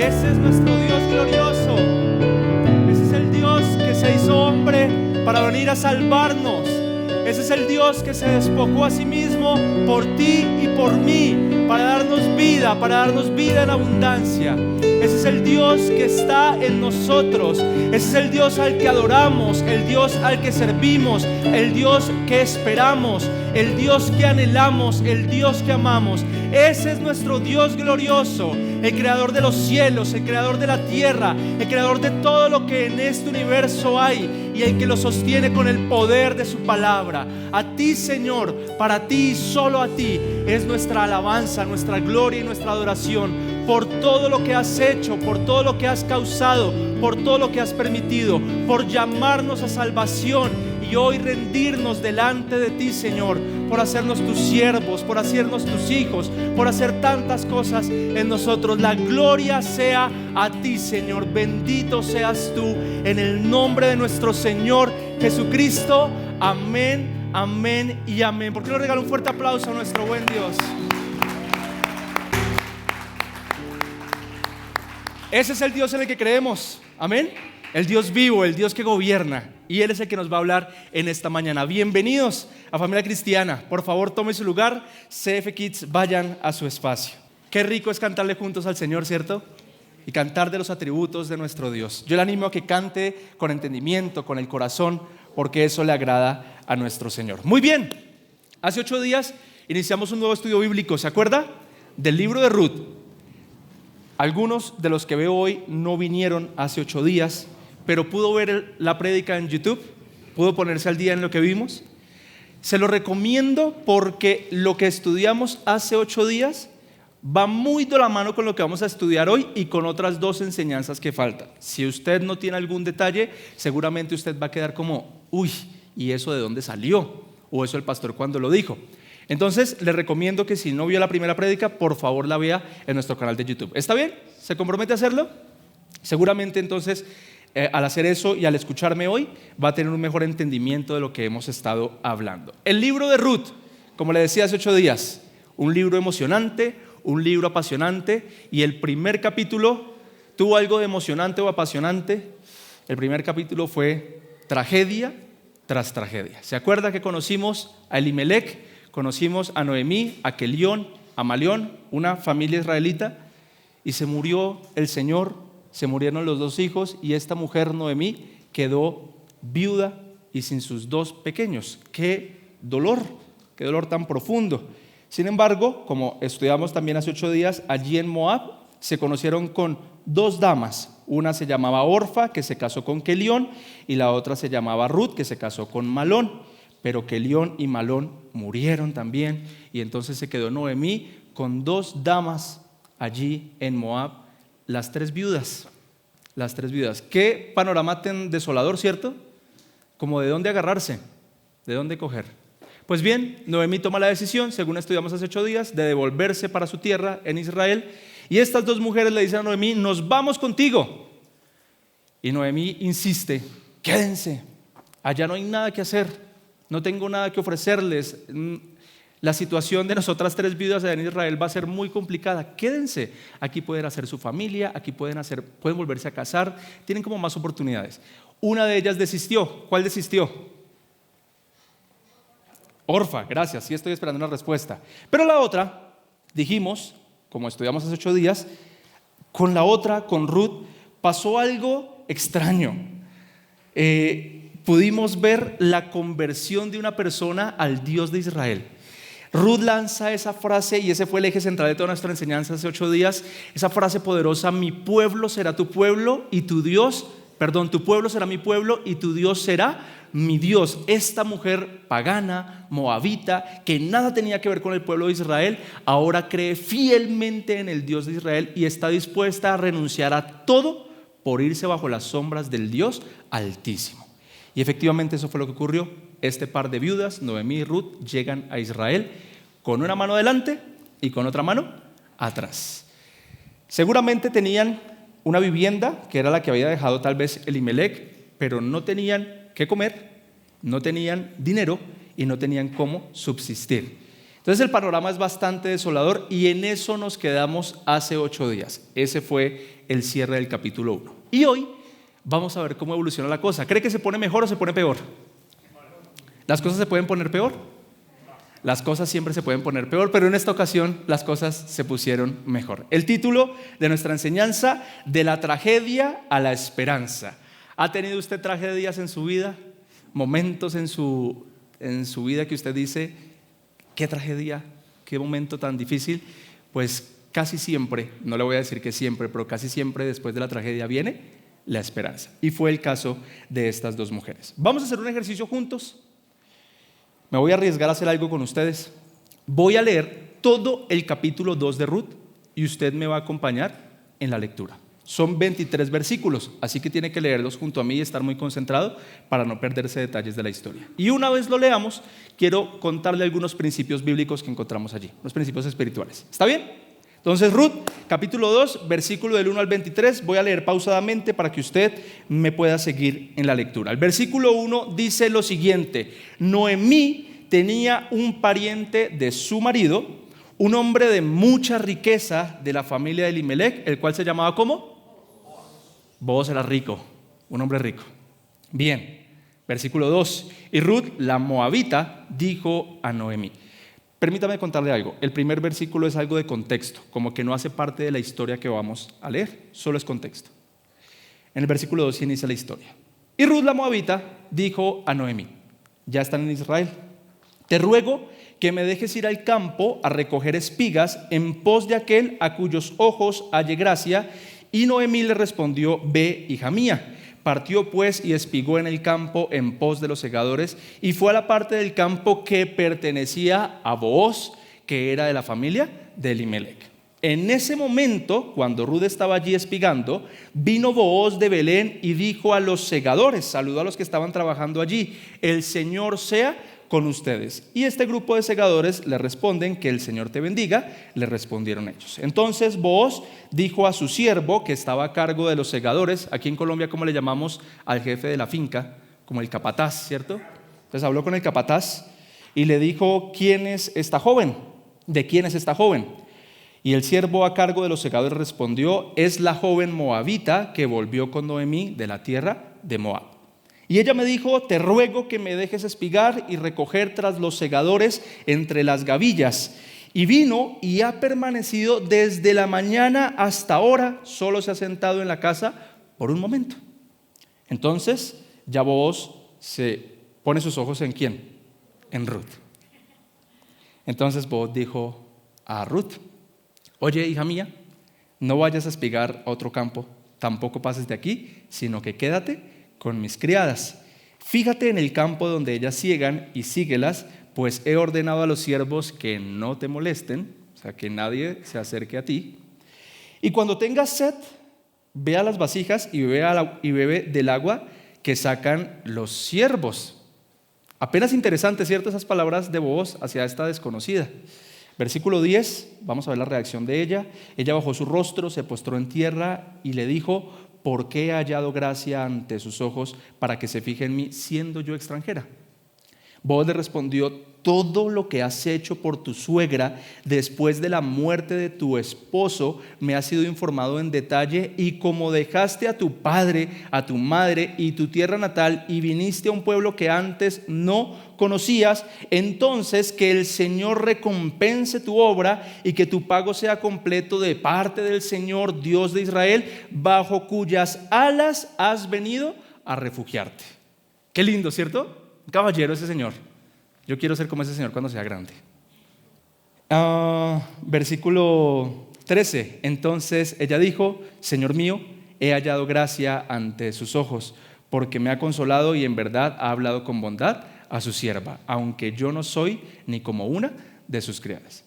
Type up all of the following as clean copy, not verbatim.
Ese es nuestro Dios glorioso. Ese es el Dios que se hizo hombre para venir a salvarnos. Ese es el Dios que se despojó a sí mismo por ti y por mí, para darnos vida en abundancia. Ese es el Dios que está en nosotros. Ese es el Dios al que adoramos, el Dios al que servimos, el Dios que esperamos, el Dios que anhelamos, el Dios que amamos. Ese es nuestro Dios glorioso, el creador de los cielos, el creador de la tierra, el creador de todo lo que en este universo hay, y el que lo sostiene con el poder de su palabra. A ti, Señor, para ti y solo a ti es nuestra alabanza, nuestra gloria y nuestra adoración, por todo lo que has hecho, por todo lo que has causado, por todo lo que has permitido, por llamarnos a salvación y hoy rendirnos delante de ti, Señor, por hacernos tus siervos, por hacernos tus hijos, por hacer tantas cosas en nosotros. La gloria sea a ti, Señor. Bendito seas tú, en el nombre de nuestro Señor Jesucristo. Amén, amén y amén. ¿Por qué no regala un fuerte aplauso a nuestro buen Dios? Ese es el Dios en el que creemos, amén. El Dios vivo, el Dios que gobierna, y Él es el que nos va a hablar en esta mañana. Bienvenidos a Familia Cristiana. Por favor, tome su lugar. CF Kids, vayan a su espacio. Qué rico es cantarle juntos al Señor, ¿cierto? Y cantar de los atributos de nuestro Dios. Yo le animo a que cante con entendimiento, con el corazón, porque eso le agrada a nuestro Señor. Muy bien, hace 8 días iniciamos un nuevo estudio bíblico, ¿se acuerda? Del libro de Ruth. Algunos de los que veo hoy no vinieron hace 8 días, pero pudo ver la prédica en YouTube, pudo ponerse al día en lo que vimos. Se lo recomiendo porque lo que estudiamos hace 8 días va muy de la mano con lo que vamos a estudiar hoy y con otras 2 enseñanzas que faltan. Si usted no tiene algún detalle, seguramente usted va a quedar como, uy, ¿y eso de dónde salió? O eso el pastor cuando lo dijo. Entonces, le recomiendo que si no vio la primera prédica, por favor la vea en nuestro canal de YouTube. ¿Está bien? ¿Se compromete a hacerlo? Seguramente entonces, al hacer eso y al escucharme hoy, va a tener un mejor entendimiento de lo que hemos estado hablando. El libro de Ruth, como le decía hace 8 días, un libro emocionante, un libro apasionante, y el primer capítulo tuvo algo de emocionante o apasionante. El primer capítulo fue tragedia tras tragedia. ¿Se acuerda que conocimos a Elimelech? Conocimos a Noemí, a Kelión, a Malión, una familia israelita, y se murió el Señor, se murieron los 2 hijos, y esta mujer Noemí quedó viuda y sin sus 2 pequeños. Qué dolor tan profundo. Sin embargo, como estudiamos también hace 8 días, allí en Moab se conocieron con 2 damas. Una se llamaba Orfa, que se casó con Kelión, y la otra se llamaba Ruth, que se casó con Malón. Pero Kelión y Malón murieron también, y entonces se quedó Noemí con 2 damas allí en Moab, las 3 viudas. Qué panorama tan desolador, ¿cierto? Como de dónde agarrarse, de dónde coger. Pues bien, Noemí toma la decisión, según estudiamos hace 8 días, de devolverse para su tierra en Israel, y estas 2 mujeres le dicen a Noemí, nos vamos contigo. Y Noemí insiste, quédense, allá no hay nada que hacer. No tengo nada que ofrecerles. La situación de nosotras 3 viudas en Israel va a ser muy complicada. Quédense. Aquí pueden hacer su familia, aquí pueden volverse a casar. Tienen como más oportunidades. Una de ellas desistió. ¿Cuál desistió? Orfa, gracias. Sí, estoy esperando una respuesta. Pero la otra, dijimos, como estudiamos hace 8 días, con la otra, con Ruth, pasó algo extraño. Pudimos ver la conversión de una persona al Dios de Israel. Ruth lanza esa frase, y ese fue el eje central de toda nuestra enseñanza hace 8 días, esa frase poderosa: mi pueblo será tu pueblo y tu pueblo será mi pueblo y tu Dios será mi Dios. Esta mujer pagana, moabita, que nada tenía que ver con el pueblo de Israel, ahora cree fielmente en el Dios de Israel y está dispuesta a renunciar a todo por irse bajo las sombras del Dios Altísimo. Y efectivamente eso fue lo que ocurrió. Este par de viudas, Noemí y Ruth, llegan a Israel con una mano adelante y con otra mano atrás. Seguramente tenían una vivienda que era la que había dejado tal vez Elimelech, pero no tenían qué comer, no tenían dinero y no tenían cómo subsistir. Entonces el panorama es bastante desolador y en eso nos quedamos hace 8 días. Ese fue el cierre del capítulo 1. Y hoy vamos a ver cómo evoluciona la cosa. ¿Cree que se pone mejor o se pone peor? ¿Las cosas se pueden poner peor? Las cosas siempre se pueden poner peor, pero en esta ocasión las cosas se pusieron mejor. El título de nuestra enseñanza: de la tragedia a la esperanza. ¿Ha tenido usted tragedias en su vida? Momentos en su vida que usted dice, qué tragedia, qué momento tan difícil. Pues casi siempre, no le voy a decir que siempre, pero casi siempre después de la tragedia viene la esperanza. Y fue el caso de estas dos mujeres. Vamos a hacer un ejercicio juntos. Me voy a arriesgar a hacer algo con ustedes. Voy a leer todo el capítulo 2 de Ruth y usted me va a acompañar en la lectura. Son 23 versículos, así que tiene que leerlos junto a mí y estar muy concentrado para no perderse detalles de la historia. Y una vez lo leamos, quiero contarle algunos principios bíblicos que encontramos allí, los principios espirituales. ¿Está bien? Entonces, Ruth, capítulo 2, versículo del 1 al 23, voy a leer pausadamente para que usted me pueda seguir en la lectura. El versículo 1 dice lo siguiente: Noemí tenía un pariente de su marido, un hombre de mucha riqueza de la familia de Elimelec, el cual se llamaba ¿cómo? Boaz era rico, un hombre rico. Bien, versículo 2, y Ruth, la moabita, dijo a Noemí. Permítame contarle algo. El primer versículo es algo de contexto, como que no hace parte de la historia que vamos a leer, solo es contexto. En el versículo 2 inicia la historia. Y Ruth la moabita dijo a Noemí, ya están en Israel, te ruego que me dejes ir al campo a recoger espigas en pos de aquel a cuyos ojos halle gracia. Y Noemí le respondió, ve, hija mía. Partió pues y espigó en el campo en pos de los segadores y fue a la parte del campo que pertenecía a Booz, que era de la familia de Elimelec. En ese momento, cuando Ruth estaba allí espigando, vino Booz de Belén y dijo a los segadores, saludó a los que estaban trabajando allí, el Señor sea con ustedes. Y este grupo de segadores le responden, que el Señor te bendiga, le respondieron ellos. Entonces Booz dijo a su siervo que estaba a cargo de los segadores, aquí en Colombia como le llamamos al jefe de la finca, como el capataz, ¿cierto? Entonces habló con el capataz y le dijo, ¿quién es esta joven? ¿De quién es esta joven? Y el siervo a cargo de los segadores respondió, es la joven moabita que volvió con Noemí de la tierra de Moab. Y ella me dijo, te ruego que me dejes espigar y recoger tras los segadores entre las gavillas. Y vino y ha permanecido desde la mañana hasta ahora, solo se ha sentado en la casa por un momento. Entonces ya Booz se pone sus ojos ¿en quién? En Ruth. Entonces Booz dijo a Ruth, oye, hija mía, no vayas a espigar a otro campo, tampoco pases de aquí, sino que quédate con mis criadas. Fíjate en el campo donde ellas siegan y síguelas, pues he ordenado a los siervos que no te molesten, o sea, que nadie se acerque a ti. Y cuando tengas sed, ve a las vasijas y bebe del agua que sacan los siervos. Apenas interesante, ¿cierto? Esas palabras de Booz hacia esta desconocida. Versículo 10, vamos a ver la reacción de ella. Ella bajó su rostro, se postró en tierra y le dijo, ¿por qué he hallado gracia ante sus ojos para que se fije en mí, siendo yo extranjera? Booz le respondió, todo lo que has hecho por tu suegra después de la muerte de tu esposo me ha sido informado en detalle, y como dejaste a tu padre, a tu madre y tu tierra natal y viniste a un pueblo que antes no conocías, entonces que el Señor recompense tu obra y que tu pago sea completo de parte del Señor Dios de Israel, bajo cuyas alas has venido a refugiarte. Qué lindo, ¿cierto? Un caballero ese señor. Yo quiero ser como ese señor cuando sea grande. Versículo 13. Entonces ella dijo, Señor mío, he hallado gracia ante sus ojos, porque me ha consolado y en verdad ha hablado con bondad a su sierva, aunque yo no soy ni como una de sus criadas.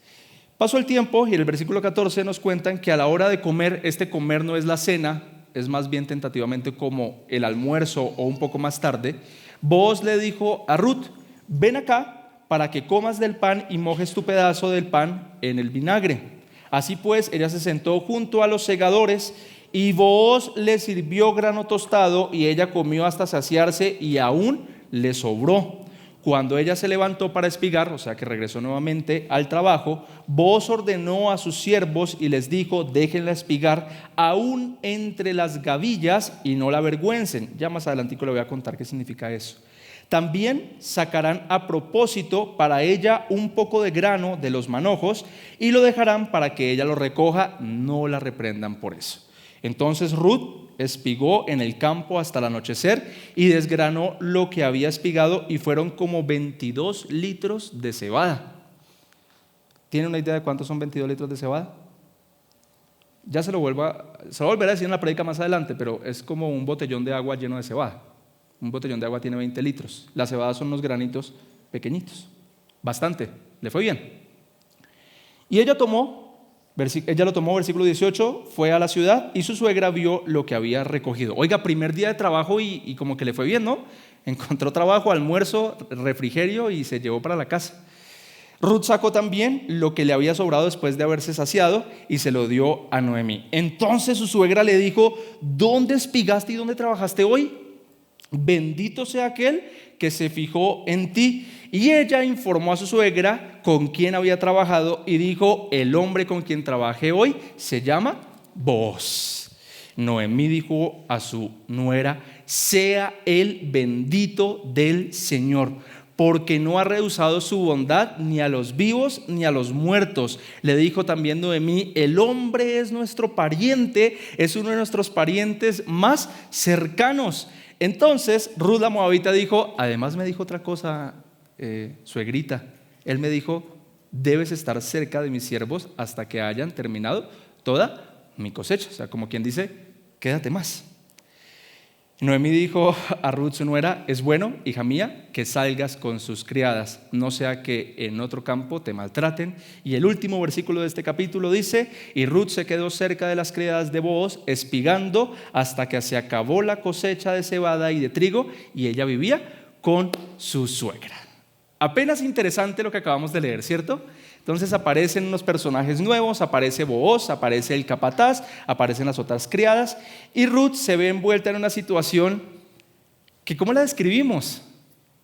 Pasó el tiempo y en el versículo 14 nos cuentan que a la hora de comer, este comer no es la cena, es más bien tentativamente como el almuerzo o un poco más tarde. Booz le dijo a Ruth, ven acá para que comas del pan y mojes tu pedazo del pan en el vinagre. Así pues, ella se sentó junto a los segadores y Booz le sirvió grano tostado y ella comió hasta saciarse y aún le sobró. Cuando ella se levantó para espigar, o sea que regresó nuevamente al trabajo, Booz ordenó a sus siervos y les dijo: déjenla espigar aún entre las gavillas y no la avergüencen. Ya más adelantico le voy a contar qué significa eso. También sacarán a propósito para ella un poco de grano de los manojos y lo dejarán para que ella lo recoja, no la reprendan por eso. Entonces Ruth espigó en el campo hasta el anochecer y desgranó lo que había espigado, y fueron como 22 litros de cebada. ¿Tiene una idea de cuántos son 22 litros de cebada? Ya se lo volveré a decir en la prédica más adelante, pero es como un botellón de agua lleno de cebada. Un botellón de agua tiene 20 litros. La cebada son unos granitos pequeñitos. Bastante. Le fue bien. Y ella lo tomó, versículo 18, fue a la ciudad y su suegra vio lo que había recogido. Oiga, primer día de trabajo y como que le fue bien, ¿no? Encontró trabajo, almuerzo, refrigerio y se llevó para la casa. Ruth sacó también lo que le había sobrado después de haberse saciado y se lo dio a Noemí. Entonces su suegra le dijo: ¿dónde espigaste y dónde trabajaste hoy? Bendito sea aquel que se fijó en ti. Y ella informó a su suegra con quién había trabajado y dijo: el hombre con quien trabajé hoy se llama Booz. Noemí dijo a su nuera: sea él bendito del Señor, porque no ha rehusado su bondad ni a los vivos ni a los muertos. Le dijo también Noemí: el hombre es nuestro pariente, es uno de nuestros parientes más cercanos. Entonces Ruth la moabita dijo: además me dijo otra cosa, suegrita. Él me dijo: debes estar cerca de mis siervos hasta que hayan terminado toda mi cosecha. O sea, como quien dice, quédate más. Noemí dijo a Ruth su nuera: es bueno, hija mía, que salgas con sus criadas, no sea que en otro campo te maltraten. Y el último versículo de este capítulo dice: y Ruth se quedó cerca de las criadas de Booz, espigando hasta que se acabó la cosecha de cebada y de trigo, y ella vivía con su suegra. Apenas interesante lo que acabamos de leer, ¿cierto? Entonces aparecen unos personajes nuevos, aparece Booz, aparece el capataz, aparecen las otras criadas, y Ruth se ve envuelta en una situación que, ¿cómo la describimos?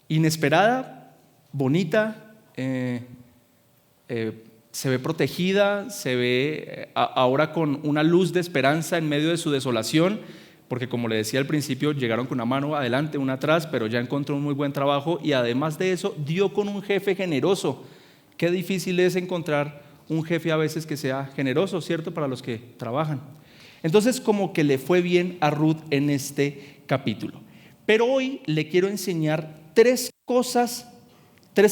Inesperada, bonita, se ve protegida, se ve ahora con una luz de esperanza en medio de su desolación, porque como le decía al principio, llegaron con una mano adelante, una atrás, pero ya encontró un muy buen trabajo y además de eso dio con un jefe generoso. Qué difícil es encontrar un jefe a veces que sea generoso, ¿cierto? Para los que trabajan. Entonces, como que le fue bien a Ruth en este capítulo. Pero hoy le quiero enseñar tres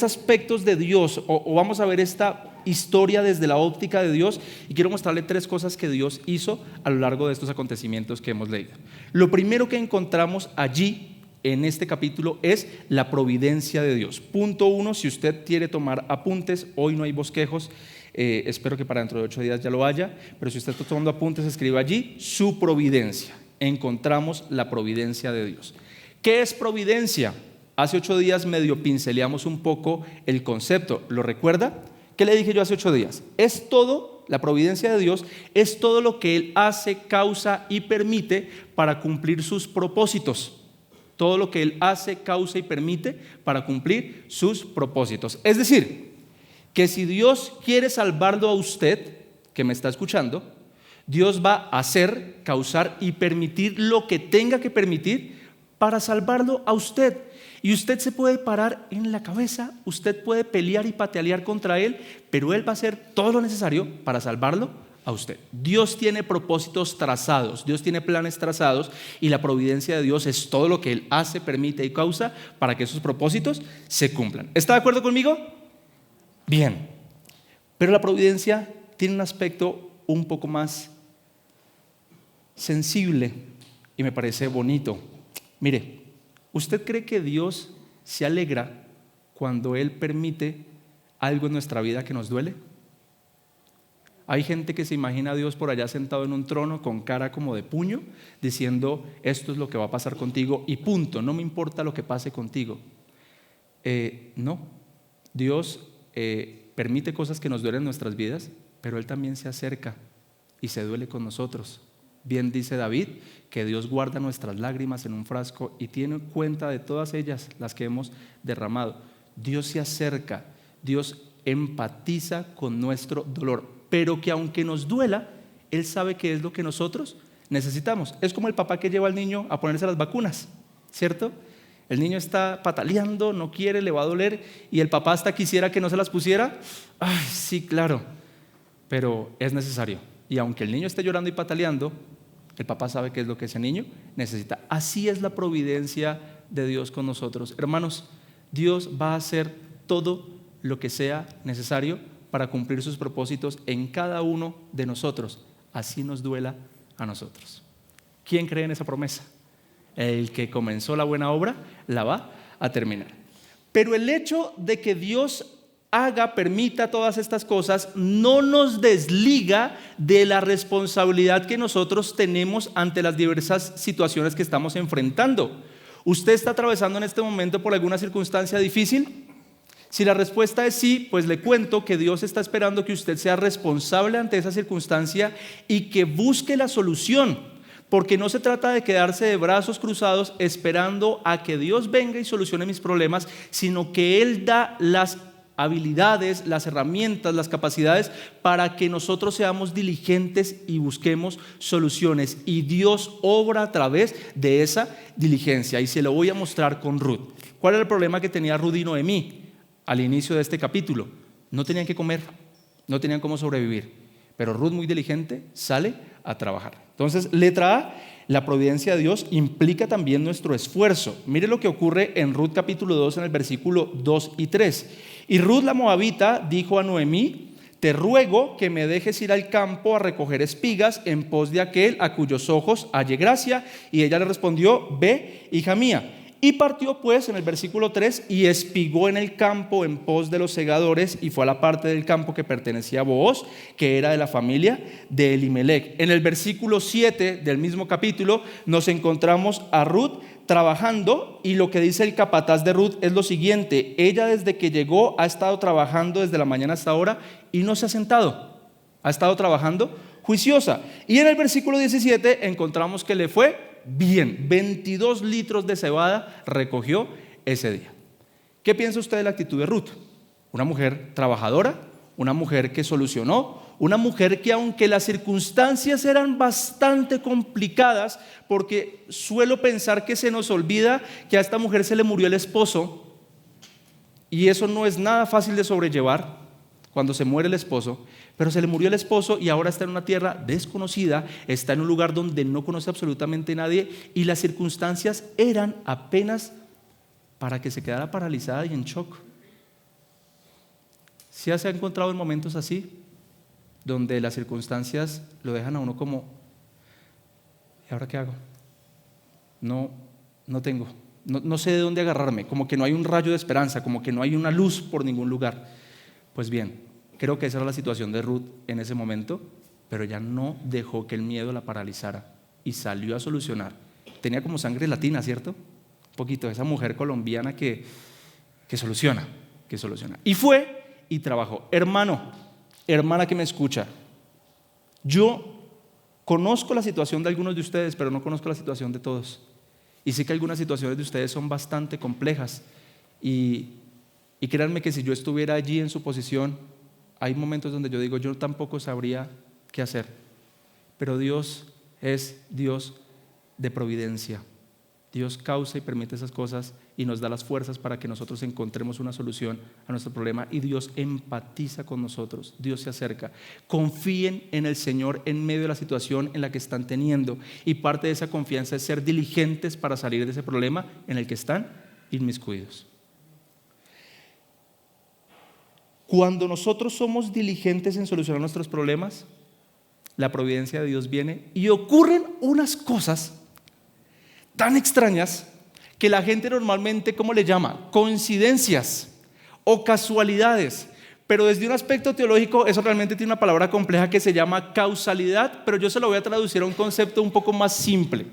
aspectos de Dios, o vamos a ver esta historia desde la óptica de Dios, y quiero mostrarle tres cosas que Dios hizo a lo largo de estos acontecimientos que hemos leído. Lo primero que encontramos allí en este capítulo es la providencia de Dios. Punto 1, si usted quiere tomar apuntes, hoy no hay bosquejos, espero que para dentro de 8 días ya lo haya, pero si usted está tomando apuntes, escriba allí su providencia. Encontramos la providencia de Dios. ¿Qué es providencia? Hace 8 días medio pinceleamos un poco el concepto, ¿lo recuerda? ¿Qué le dije yo hace 8 días? Es todo, la providencia de Dios es todo lo que Él hace, causa y permite para cumplir sus propósitos. Todo lo que Él hace, causa y permite para cumplir sus propósitos. Es decir, que si Dios quiere salvarlo a usted, que me está escuchando, Dios va a hacer, causar y permitir lo que tenga que permitir para salvarlo a usted. Y usted se puede parar en la cabeza, usted puede pelear y patalear contra Él, pero Él va a hacer todo lo necesario para salvarlo a usted. Dios tiene propósitos trazados, Dios tiene planes trazados, y la providencia de Dios es todo lo que Él hace, permite y causa para que esos propósitos se cumplan. ¿Está de acuerdo conmigo? Bien, pero la providencia tiene un aspecto un poco más sensible y me parece bonito. Mire, ¿usted cree que Dios se alegra cuando Él permite algo en nuestra vida que nos duele? Hay gente que se imagina a Dios por allá sentado en un trono con cara como de puño, diciendo: esto es lo que va a pasar contigo y punto, no me importa lo que pase contigo. No, Dios permite cosas que nos duelen en nuestras vidas, pero Él también se acerca y se duele con nosotros. Bien dice David que Dios guarda nuestras lágrimas en un frasco y tiene cuenta de todas ellas, las que hemos derramado. Dios se acerca, Dios empatiza con nuestro dolor, pero que aunque nos duela, Él sabe que es lo que nosotros necesitamos. Es como el papá que lleva al niño a ponerse las vacunas, ¿cierto? El niño está pataleando, no quiere, le va a doler, y el papá hasta quisiera que no se las pusiera. Ay, sí, claro, pero es necesario. Y aunque el niño esté llorando y pataleando, el papá sabe qué es lo que ese niño necesita. Así es la providencia de Dios con nosotros. Hermanos, Dios va a hacer todo lo que sea necesario para cumplir sus propósitos en cada uno de nosotros, así nos duela a nosotros. ¿Quién cree en esa promesa? El que comenzó la buena obra la va a terminar. Pero el hecho de que Dios permita todas estas cosas no nos desliga de la responsabilidad que nosotros tenemos ante las diversas situaciones que estamos enfrentando. ¿Usted está atravesando en este momento por alguna circunstancia difícil? Si la respuesta es sí, pues le cuento que Dios está esperando que usted sea responsable ante esa circunstancia y que busque la solución, porque no se trata de quedarse de brazos cruzados esperando a que Dios venga y solucione mis problemas, sino que Él da las habilidades, las herramientas, las capacidades para que nosotros seamos diligentes y busquemos soluciones, y Dios obra a través de esa diligencia, y se lo voy a mostrar con Ruth. ¿Cuál era el problema que tenía Ruth y Noemí al inicio de este capítulo? No tenían que comer, no tenían cómo sobrevivir, pero Ruth, muy diligente, sale a trabajar. Entonces, letra A, la providencia de Dios implica también nuestro esfuerzo. Mire lo que ocurre en Ruth capítulo 2 en el versículo 2 y 3. Y Ruth la moabita dijo a Noemí: te ruego que me dejes ir al campo a recoger espigas en pos de aquel a cuyos ojos hallé gracia. Y ella le respondió: ve, hija mía. Y partió pues en el versículo 3 y espigó en el campo en pos de los segadores, y fue a la parte del campo que pertenecía a Booz, que era de la familia de Elimelec. En el versículo 7 del mismo capítulo nos encontramos a Ruth trabajando, y lo que dice el capataz de Ruth es lo siguiente: ella desde que llegó ha estado trabajando desde la mañana hasta ahora y no se ha sentado, ha estado trabajando juiciosa. Y en el versículo 17 encontramos que le fue bien, 22 litros de cebada recogió ese día. ¿Qué piensa usted de la actitud de Ruth? Una mujer trabajadora, una mujer que solucionó, una mujer que, aunque las circunstancias eran bastante complicadas, porque suelo pensar que se nos olvida que a esta mujer se le murió el esposo, y eso no es nada fácil de sobrellevar cuando se muere el esposo, pero se le murió el esposo y ahora está en una tierra desconocida, está en un lugar donde no conoce absolutamente nadie, y las circunstancias eran apenas para que se quedara paralizada y en shock. ¿Sí se ha encontrado en momentos así, donde las circunstancias lo dejan a uno como: ¿y ahora qué hago? No tengo, no sé de dónde agarrarme, como que no hay un rayo de esperanza, como que no hay una luz por ningún lugar? Pues bien, creo que esa era la situación de Ruth en ese momento, pero ella no dejó que el miedo la paralizara y salió a solucionar. Tenía como sangre latina, ¿cierto? Un poquito, esa mujer colombiana que soluciona. Y fue y trabajó. Hermano, hermana que me escucha, yo conozco la situación de algunos de ustedes, pero no conozco la situación de todos. Y sé que algunas situaciones de ustedes son bastante complejas, y créanme que si yo estuviera allí en su posición, hay momentos donde yo digo: yo tampoco sabría qué hacer. Pero Dios es Dios de providencia. Dios causa y permite esas cosas y nos da las fuerzas para que nosotros encontremos una solución a nuestro problema, y Dios empatiza con nosotros, Dios se acerca. Confíen en el Señor en medio de la situación en la que están teniendo, y parte de esa confianza es ser diligentes para salir de ese problema en el que están inmiscuidos. Cuando nosotros somos diligentes en solucionar nuestros problemas, la providencia de Dios viene y ocurren unas cosas tan extrañas que la gente normalmente, ¿cómo le llama? Coincidencias o casualidades. Pero desde un aspecto teológico eso realmente tiene una palabra compleja que se llama causalidad, pero yo se lo voy a traducir a un concepto un poco más simple.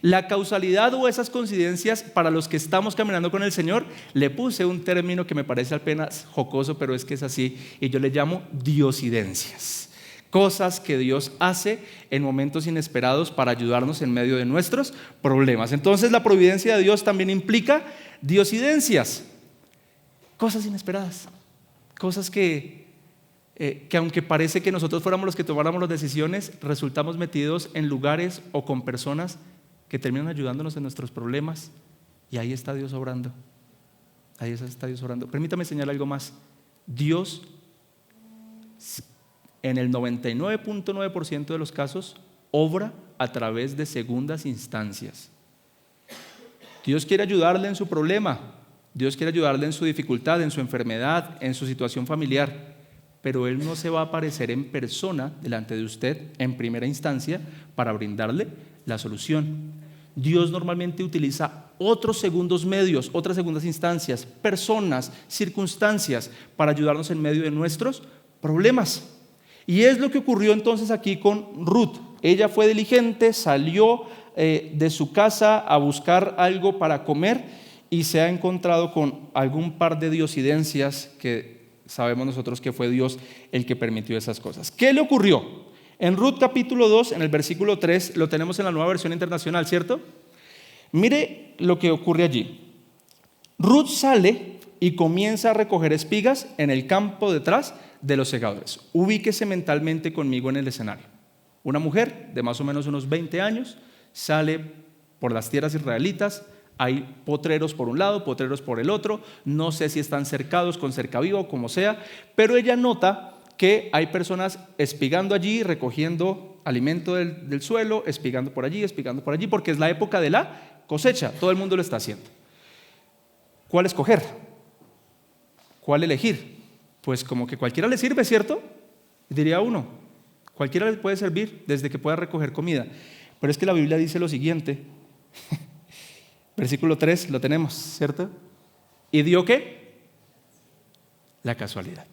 La causalidad o esas coincidencias, para los que estamos caminando con el Señor, le puse un término que me parece apenas jocoso, pero es que es así, y yo le llamo diosidencias. Cosas que Dios hace en momentos inesperados para ayudarnos en medio de nuestros problemas. Entonces la providencia de Dios también implica diosidencias. Cosas inesperadas, cosas que aunque parece que nosotros fuéramos los que tomáramos las decisiones, resultamos metidos en lugares o con personas que terminan ayudándonos en nuestros problemas, y ahí está Dios obrando. Ahí está Dios obrando. Permítame señalar algo más. Dios, en el 99.9% de los casos, obra a través de segundas instancias. Dios quiere ayudarle en su problema, Dios quiere ayudarle en su dificultad, en su enfermedad, en su situación familiar, pero Él no se va a aparecer en persona delante de usted en primera instancia para brindarle la solución. Dios normalmente utiliza otros segundos medios, otras segundas instancias, personas, circunstancias para ayudarnos en medio de nuestros problemas. Y es lo que ocurrió entonces aquí con Ruth. Ella fue diligente, salió de su casa a buscar algo para comer y se ha encontrado con algún par de diosidencias que sabemos nosotros que fue Dios el que permitió esas cosas. ¿Qué le ocurrió? En Ruth capítulo 2, en el versículo 3, lo tenemos en la Nueva Versión Internacional, ¿cierto? Mire lo que ocurre allí. Ruth sale y comienza a recoger espigas en el campo detrás de los segadores. Ubíquese mentalmente conmigo en el escenario. Una mujer de más o menos unos 20 años sale por las tierras israelitas. Hay potreros por un lado, potreros por el otro. No sé si están cercados con cercaviva o como sea, pero ella nota que hay personas espigando allí, recogiendo alimento del suelo, espigando por allí, porque es la época de la cosecha. Todo el mundo lo está haciendo. ¿Cuál escoger? ¿Cuál elegir? Pues como que cualquiera le sirve, ¿cierto? Diría uno, cualquiera le puede servir desde que pueda recoger comida. Pero es que la Biblia dice lo siguiente, versículo 3, lo tenemos, ¿cierto? ¿Y dio qué? La casualidad.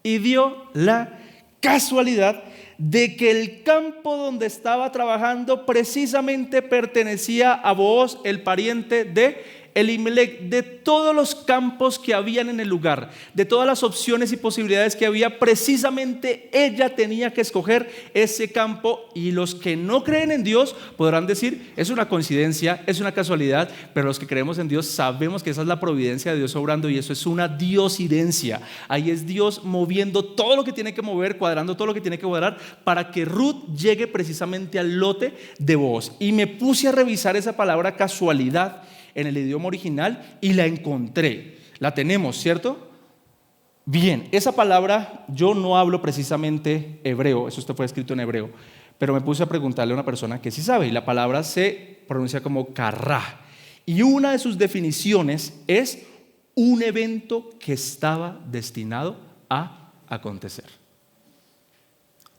Y dio la casualidad de que el campo donde estaba trabajando precisamente pertenecía a Booz, el pariente de Elimelec. De todos los campos que habían en el lugar, de todas las opciones y posibilidades que había, precisamente ella tenía que escoger ese campo. Y los que no creen en Dios podrán decir, es una coincidencia, es una casualidad, pero los que creemos en Dios sabemos que esa es la providencia de Dios obrando, y eso es una diosidencia. Ahí es Dios moviendo todo lo que tiene que mover, cuadrando todo lo que tiene que cuadrar para que Ruth llegue precisamente al lote de Booz. Y me puse a revisar esa palabra casualidad en el idioma original y la encontré. La tenemos, ¿cierto? Bien, esa palabra, yo no hablo precisamente hebreo, eso fue escrito en hebreo, pero me puse a preguntarle a una persona que sí sabe, y la palabra se pronuncia como kará, y una de sus definiciones es un evento que estaba destinado a acontecer.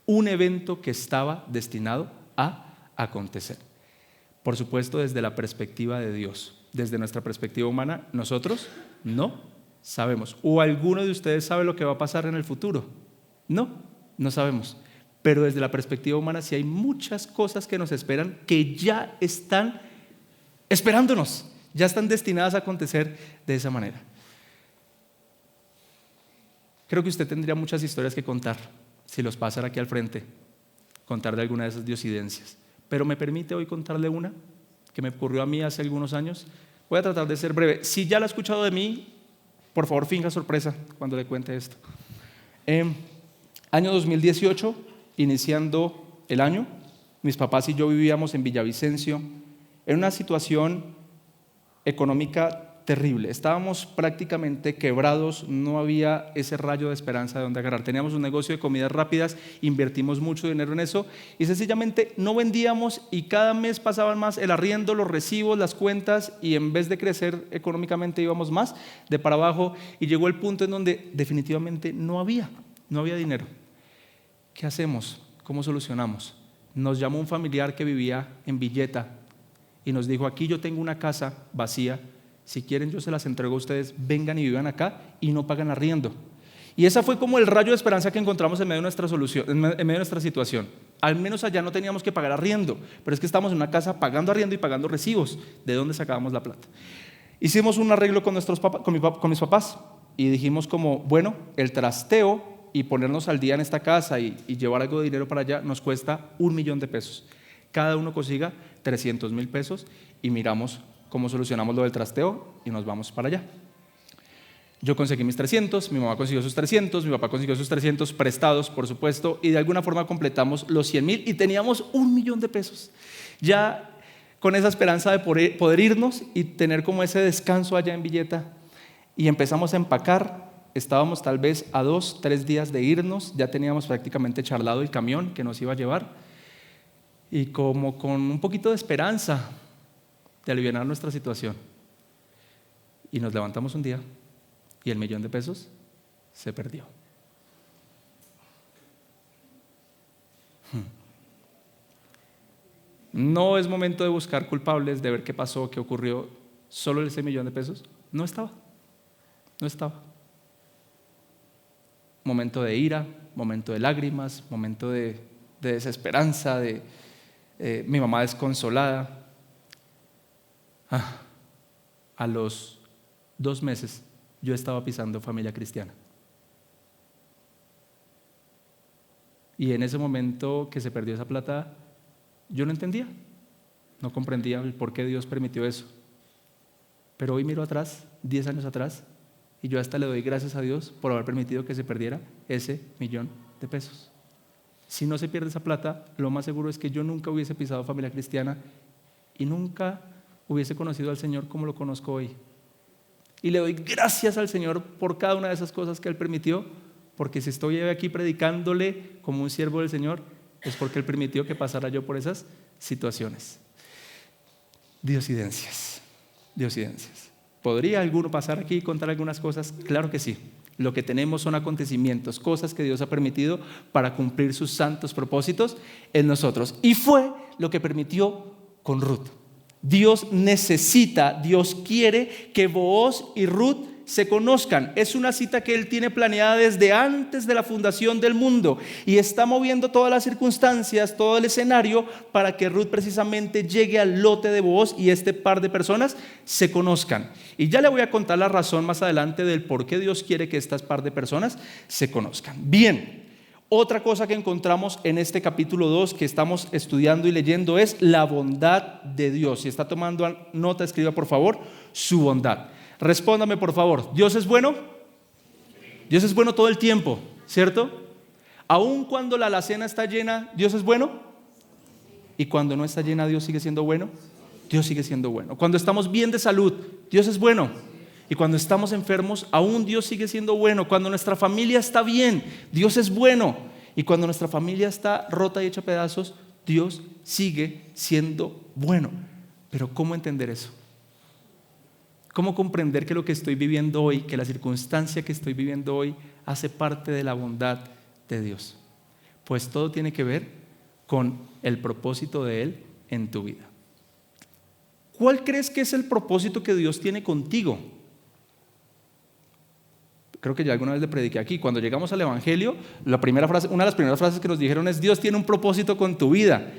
Un evento que estaba destinado a acontecer. Por supuesto, desde la perspectiva de Dios. Desde nuestra perspectiva humana, nosotros no sabemos. ¿O alguno de ustedes sabe lo que va a pasar en el futuro? No sabemos. Pero desde la perspectiva humana sí hay muchas cosas que nos esperan, que ya están esperándonos, ya están destinadas a acontecer de esa manera. Creo que usted tendría muchas historias que contar si los pasara aquí al frente, contar de alguna de esas diosidencias. Pero me permite hoy contarle una que me ocurrió a mí hace algunos años. Voy a tratar de ser breve. Si ya la ha escuchado de mí, por favor finja sorpresa cuando le cuente esto. Año 2018, iniciando el año, mis papás y yo vivíamos en Villavicencio en una situación económica terrible. Estábamos prácticamente quebrados, no había ese rayo de esperanza de donde agarrar. Teníamos un negocio de comidas rápidas, invertimos mucho dinero en eso y sencillamente no vendíamos, y cada mes pasaban más el arriendo, los recibos, las cuentas, y en vez de crecer económicamente íbamos más de para abajo, y llegó el punto en donde definitivamente no había dinero. ¿Qué hacemos? ¿Cómo solucionamos? Nos llamó un familiar que vivía en Villeta y nos dijo: aquí yo tengo una casa vacía, si quieren yo se las entrego a ustedes, vengan y vivan acá y no pagan arriendo. Y esa fue como el rayo de esperanza que encontramos en medio de nuestra solución, en medio de nuestra situación. Al menos allá no teníamos que pagar arriendo, pero es que estamos en una casa pagando arriendo y pagando recibos. ¿De dónde sacábamos la plata? Hicimos un arreglo con mis papás y dijimos como, bueno, el trasteo y ponernos al día en esta casa y llevar algo de dinero para allá nos cuesta $1,000,000. Cada uno consiga 300,000 pesos y miramos cómo solucionamos lo del trasteo y nos vamos para allá. Yo conseguí mis 300, mi mamá consiguió sus 300, mi papá consiguió sus 300 prestados, por supuesto, y de alguna forma completamos los 100,000 y teníamos 1,000,000 de pesos. Ya con esa esperanza de poder irnos y tener como ese descanso allá en Villeta, y empezamos a empacar. Estábamos tal vez a 2, 3 días de irnos, ya teníamos prácticamente charlado el camión que nos iba a llevar, y como con un poquito de esperanza de aliviar nuestra situación, y nos levantamos un día y el 1,000,000 de pesos se perdió. No es momento de buscar culpables, de ver qué pasó, qué ocurrió. Solo ese 1,000,000 de pesos no estaba. Momento de ira, momento de lágrimas, momento de desesperanza, mi mamá desconsolada. A los 2 meses yo estaba pisando Familia Cristiana. Y en ese momento que se perdió esa plata, yo no entendía, no comprendía el por qué Dios permitió eso. Pero hoy miro atrás, 10 años atrás, y yo hasta le doy gracias a Dios por haber permitido que se perdiera ese 1,000,000 de pesos. Si no se pierde esa plata, lo más seguro es que yo nunca hubiese pisado Familia Cristiana y nunca hubiese conocido al Señor como lo conozco hoy. Y le doy gracias al Señor por cada una de esas cosas que Él permitió, porque si estoy aquí predicándole como un siervo del Señor, es porque Él permitió que pasara yo por esas situaciones. Diosidencias. ¿Podría alguno pasar aquí y contar algunas cosas? Claro que sí. Lo que tenemos son acontecimientos, cosas que Dios ha permitido para cumplir sus santos propósitos en nosotros. Y fue lo que permitió con Ruth. Dios quiere que Booz y Ruth se conozcan. Es una cita que Él tiene planeada desde antes de la fundación del mundo y está moviendo todas las circunstancias, todo el escenario para que Ruth precisamente llegue al lote de Booz y este par de personas se conozcan. Y ya le voy a contar la razón más adelante del por qué Dios quiere que estas par de personas se conozcan. Bien, otra cosa que encontramos en este capítulo 2 que estamos estudiando y leyendo es la bondad de Dios. Si está tomando nota, escriba por favor su bondad. Respóndame por favor, ¿Dios es bueno? Dios es bueno todo el tiempo, ¿cierto? Aun cuando la alacena está llena, ¿Dios es bueno? Y cuando no está llena, ¿Dios sigue siendo bueno? Dios sigue siendo bueno. Cuando estamos bien de salud, ¿Dios es bueno? Y cuando estamos enfermos, aún Dios sigue siendo bueno. Cuando nuestra familia está bien, Dios es bueno. Y cuando nuestra familia está rota y hecha pedazos, Dios sigue siendo bueno. Pero ¿cómo entender eso? ¿Cómo comprender que lo que estoy viviendo hoy, que la circunstancia que estoy viviendo hoy hace parte de la bondad de Dios? Pues todo tiene que ver con el propósito de Él en tu vida. ¿Cuál crees que es el propósito que Dios tiene contigo? Creo que ya alguna vez le prediqué aquí. Cuando llegamos al Evangelio, una de las primeras frases que nos dijeron es: Dios tiene un propósito con tu vida.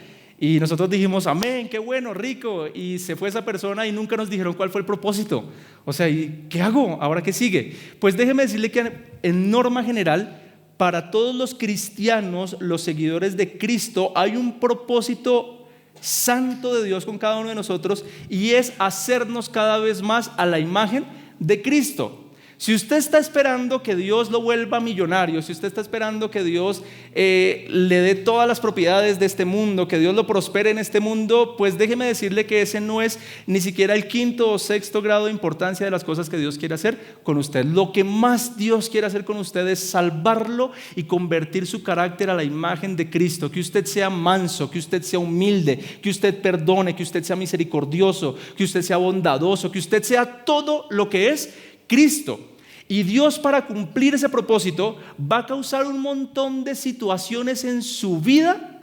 Y nosotros dijimos: amén, qué bueno, rico. Y se fue esa persona y nunca nos dijeron cuál fue el propósito. O sea, ¿y qué hago? ¿Ahora qué sigue? Pues déjeme decirle que en norma general, para todos los cristianos, los seguidores de Cristo, hay un propósito santo de Dios con cada uno de nosotros, y es hacernos cada vez más a la imagen de Cristo. Si usted está esperando que Dios lo vuelva millonario, si usted está esperando que Dios le dé todas las propiedades de este mundo, que Dios lo prospere en este mundo, pues déjeme decirle que ese no es ni siquiera el 5º o 6º grado de importancia de las cosas que Dios quiere hacer con usted. Lo que más Dios quiere hacer con usted es salvarlo y convertir su carácter a la imagen de Cristo. Que usted sea manso, que usted sea humilde, que usted perdone, que usted sea misericordioso, que usted sea bondadoso, que usted sea todo lo que es Cristo. Y Dios, para cumplir ese propósito, va a causar un montón de situaciones en su vida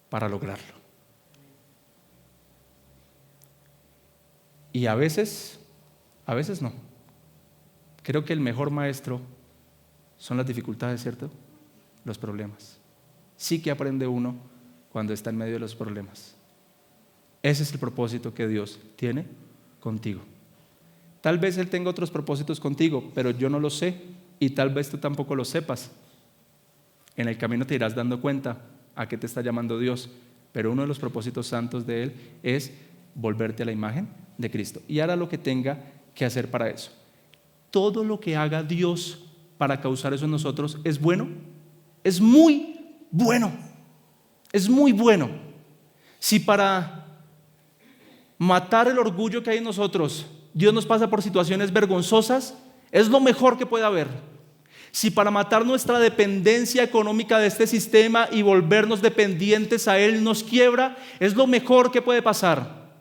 para lograrlo. Y a veces no. Creo que el mejor maestro son las dificultades, ¿cierto? Los problemas. Sí que aprende uno cuando está en medio de los problemas. Ese es el propósito que Dios tiene contigo. Tal vez Él tenga otros propósitos contigo, pero yo no lo sé, y tal vez tú tampoco lo sepas. En el camino te irás dando cuenta a qué te está llamando Dios, pero uno de los propósitos santos de Él es volverte a la imagen de Cristo, y hará lo que tenga que hacer para eso. todo lo que haga Dios para causar eso en nosotros es bueno. Es muy bueno. Es muy bueno. Si para matar el orgullo que hay en nosotros Dios nos pasa por situaciones vergonzosas, es lo mejor que puede haber. Si para matar nuestra dependencia económica de este sistema y volvernos dependientes a Él nos quiebra, es lo mejor que puede pasar.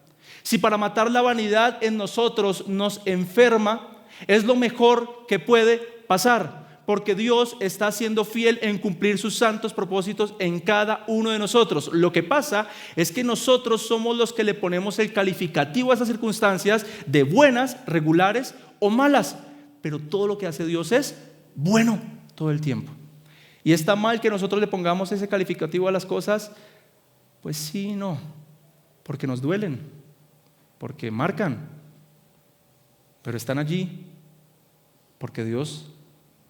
Si para matar la vanidad en nosotros nos enferma, es lo mejor que puede pasar, porque Dios está siendo fiel en cumplir sus santos propósitos en cada uno de nosotros. Lo que pasa es que nosotros somos los que le ponemos el calificativo a esas circunstancias de buenas, regulares o malas, pero todo lo que hace Dios es bueno todo el tiempo. ¿Y está mal que nosotros le pongamos ese calificativo a las cosas? Pues sí y no, porque nos duelen, porque marcan, pero están allí porque Dios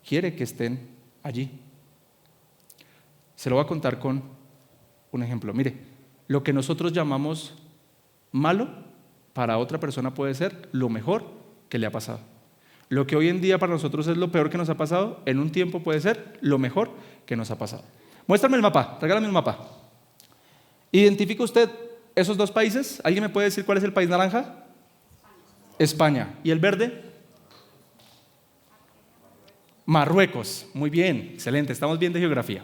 quiere que estén allí. Se lo voy a contar con un ejemplo. Mire, lo que nosotros llamamos malo, para otra persona puede ser lo mejor que le ha pasado. Lo que hoy en día para nosotros es lo peor que nos ha pasado, en un tiempo puede ser lo mejor que nos ha pasado. Muéstrame el mapa, regálame un mapa. ¿Identifica usted esos dos países? ¿Alguien me puede decir cuál es el país naranja? España. ¿Y el verde? Marruecos. Muy bien, excelente, estamos bien de geografía.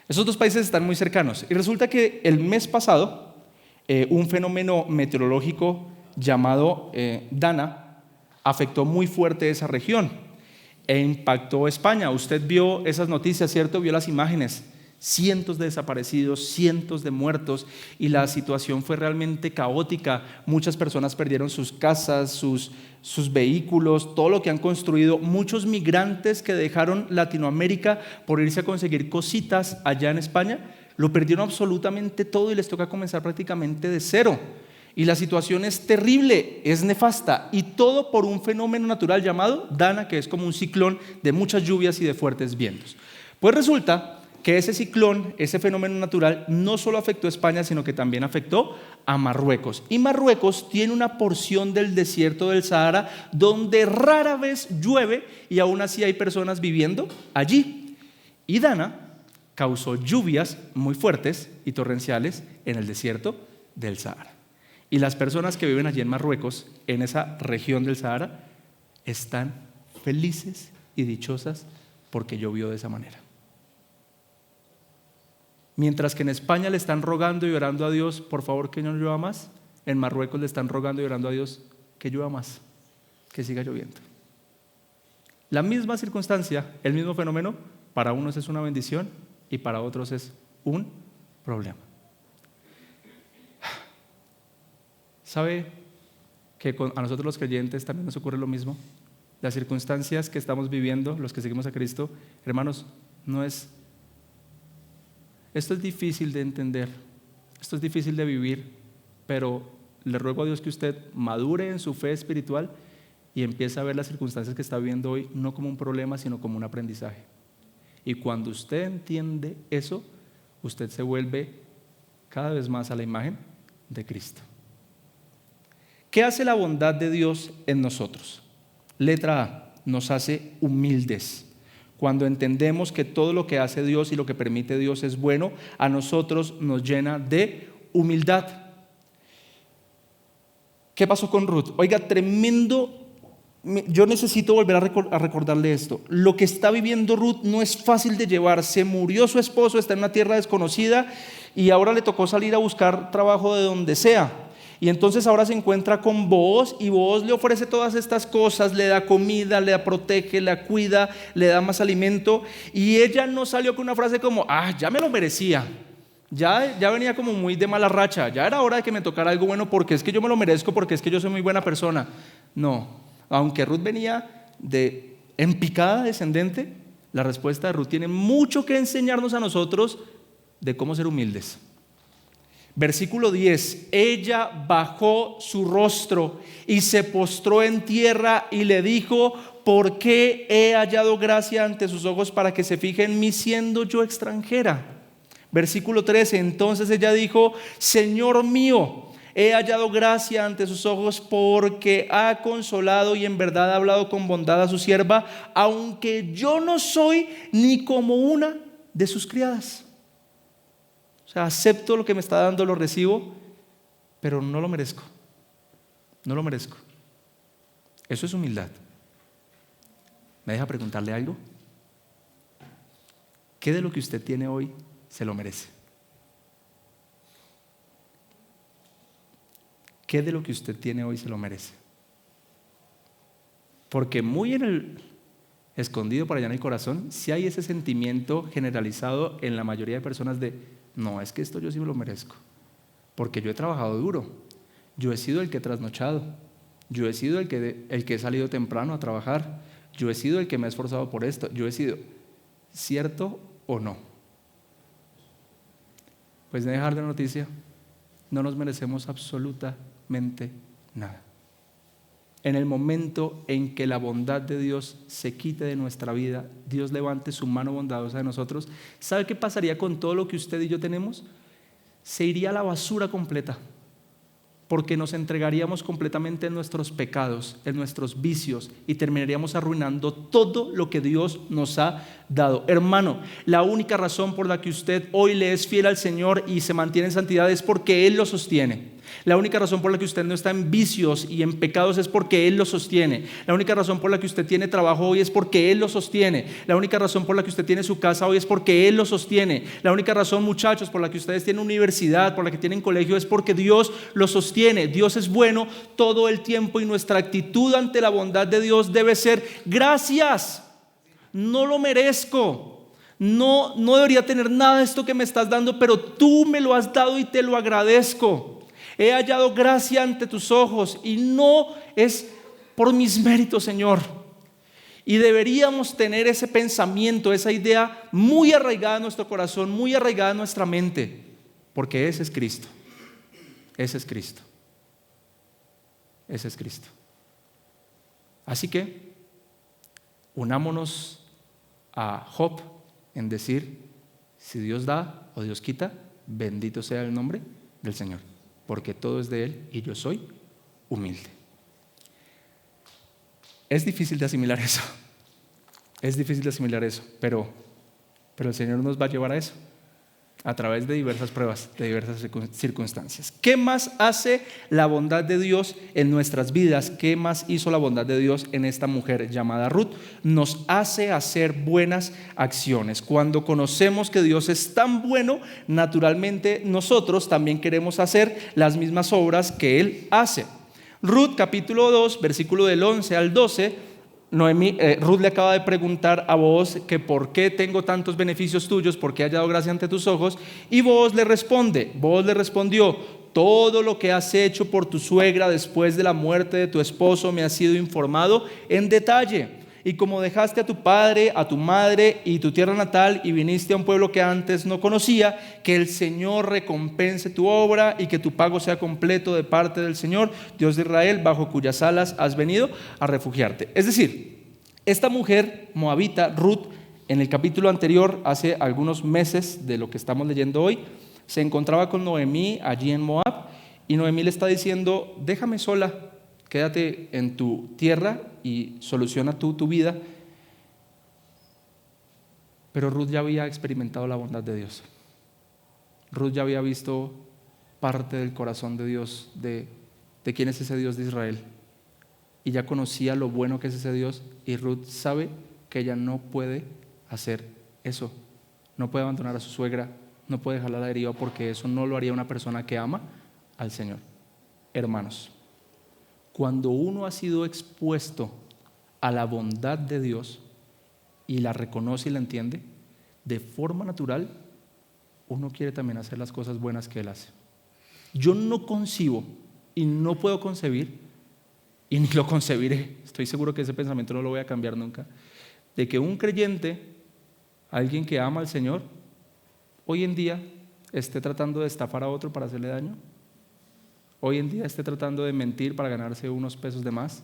Esos dos países están muy cercanos. Y resulta que el mes pasado, un fenómeno meteorológico llamado Dana afectó muy fuerte esa región e impactó España. Usted vio esas noticias, ¿cierto? Vio las imágenes. Cientos de desaparecidos, cientos de muertos, y la situación fue realmente caótica. Muchas personas perdieron sus casas, sus vehículos, todo lo que han construido. Muchos migrantes que dejaron Latinoamérica por irse a conseguir cositas allá en España, lo perdieron absolutamente todo y les toca comenzar prácticamente de cero. Y la situación es terrible, es nefasta, y todo por un fenómeno natural llamado Dana, que es como un ciclón de muchas lluvias y de fuertes vientos. Pues resulta que ese ciclón, ese fenómeno natural, no solo afectó a España, sino que también afectó a Marruecos. Y Marruecos tiene una porción del desierto del Sahara donde rara vez llueve y aún así hay personas viviendo allí. Y Dana causó lluvias muy fuertes y torrenciales en el desierto del Sahara. Y las personas que viven allí en Marruecos, en esa región del Sahara, están felices y dichosas porque llovió de esa manera. Mientras que en España le están rogando y orando a Dios, por favor que no llueva más, en Marruecos le están rogando y orando a Dios que llueva más, que siga lloviendo. La misma circunstancia, el mismo fenómeno, para unos es una bendición y para otros es un problema. ¿Sabe que a nosotros los creyentes también nos ocurre lo mismo? Las circunstancias que estamos viviendo, los que seguimos a Cristo, hermanos, esto es difícil de entender, esto es difícil de vivir, pero le ruego a Dios que usted madure en su fe espiritual y empiece a ver las circunstancias que está viviendo hoy no como un problema, sino como un aprendizaje. Y cuando usted entiende eso, usted se vuelve cada vez más a la imagen de Cristo. ¿Qué hace la bondad de Dios en nosotros? Letra A, nos hace humildes. Cuando entendemos que todo lo que hace Dios y lo que permite Dios es bueno, a nosotros nos llena de humildad. ¿Qué pasó con Ruth? Oiga, tremendo. Yo necesito volver a recordarle esto. Lo que está viviendo Ruth no es fácil de llevar. Se murió su esposo, está en una tierra desconocida y ahora le tocó salir a buscar trabajo de donde sea. Y entonces ahora se encuentra con Booz y Booz le ofrece todas estas cosas, le da comida, le protege, la cuida, le da más alimento, y ella no salió con una frase como, ya me lo merecía, ya venía como muy de mala racha, ya era hora de que me tocara algo bueno porque es que yo me lo merezco, porque es que yo soy muy buena persona. No, aunque Ruth venía en picada descendente, la respuesta de Ruth tiene mucho que enseñarnos a nosotros de cómo ser humildes. Versículo 10, ella bajó su rostro y se postró en tierra y le dijo, ¿por qué he hallado gracia ante sus ojos para que se fije en mí siendo yo extranjera? Versículo 13, entonces ella dijo, Señor mío, He hallado gracia ante sus ojos porque ha consolado y en verdad ha hablado con bondad a su sierva, aunque yo no soy ni como una de sus criadas. O sea, acepto lo que me está dando, lo recibo, pero no lo merezco. No lo merezco. Eso es humildad. ¿Me deja preguntarle algo? ¿Qué de lo que usted tiene hoy se lo merece? ¿Qué de lo que usted tiene hoy se lo merece? Porque muy en el escondido por allá en el corazón, sí hay ese sentimiento generalizado en la mayoría de personas de, no, es que esto yo sí me lo merezco, porque yo he trabajado duro, yo he sido el que he trasnochado, yo he sido el que he salido temprano a trabajar, yo he sido el que me he esforzado por esto, yo he sido, ¿cierto o no? Pues de dejar de noticia, no nos merecemos absolutamente nada. En el momento en que la bondad de Dios se quite de nuestra vida, Dios levante su mano bondadosa de nosotros, ¿sabe qué pasaría con todo lo que usted y yo tenemos? Se iría a la basura completa, porque nos entregaríamos completamente en nuestros pecados, en nuestros vicios, y terminaríamos arruinando todo lo que Dios nos ha dado. Hermano, la única razón por la que usted hoy le es fiel al Señor y se mantiene en santidad es porque Él lo sostiene. La única razón por la que usted no está en vicios y en pecados es porque Él lo sostiene. La única razón por la que usted tiene trabajo hoy es porque Él lo sostiene. La única razón por la que usted tiene su casa hoy es porque Él lo sostiene. La única razón, muchachos, por la que ustedes tienen universidad, por la que tienen colegio, es porque Dios lo sostiene. Dios es bueno todo el tiempo y nuestra actitud ante la bondad de Dios debe ser gracias. No lo merezco. No debería tener nada de esto que me estás dando, pero tú me lo has dado y te lo agradezco. He hallado gracia ante tus ojos y no es por mis méritos, Señor. Y deberíamos tener ese pensamiento, esa idea muy arraigada en nuestro corazón, muy arraigada en nuestra mente, porque ese es Cristo. Ese es Cristo. Ese es Cristo. Así que unámonos a Job en decir, si Dios da o Dios quita, bendito sea el nombre del Señor, porque todo es de Él y yo soy humilde. Es difícil de asimilar eso. Es difícil de asimilar eso, pero el Señor nos va a llevar a eso a través de diversas pruebas, de diversas circunstancias. ¿Qué más hace la bondad de Dios en nuestras vidas? ¿Qué más hizo la bondad de Dios en esta mujer llamada Ruth? Nos hace hacer buenas acciones. Cuando conocemos que Dios es tan bueno, naturalmente nosotros también queremos hacer las mismas obras que Él hace. Ruth capítulo 2, versículo del 11 al 12, Ruth le acaba de preguntar a Booz que por qué tengo tantos beneficios tuyos, por qué he hallado gracia ante tus ojos, y Booz le respondió: todo lo que has hecho por tu suegra después de la muerte de tu esposo me ha sido informado en detalle. Y como dejaste a tu padre, a tu madre y tu tierra natal y viniste a un pueblo que antes no conocía, que el Señor recompense tu obra y que tu pago sea completo de parte del Señor, Dios de Israel, bajo cuyas alas has venido a refugiarte. Es decir, esta mujer moabita, Ruth, en el capítulo anterior, hace algunos meses de lo que estamos leyendo hoy, se encontraba con Noemí allí en Moab, y Noemí le está diciendo: déjame sola, quédate en tu tierra y soluciona tú tu vida. Pero Ruth ya había experimentado la bondad de Dios. Ruth ya había visto parte del corazón de Dios, de quién es ese Dios de Israel, y ya conocía lo bueno que es ese Dios. Y Ruth sabe que ella no puede hacer eso, no puede abandonar a su suegra, no puede dejarla a la deriva, porque eso no lo haría una persona que ama al Señor. Hermanos, cuando uno ha sido expuesto a la bondad de Dios y la reconoce y la entiende, de forma natural uno quiere también hacer las cosas buenas que Él hace. Yo no concibo y no puedo concebir, y ni lo concebiré, estoy seguro que ese pensamiento no lo voy a cambiar nunca, de que un creyente, alguien que ama al Señor, hoy en día esté tratando de estafar a otro para hacerle daño. Hoy en día esté tratando de mentir para ganarse unos pesos de más.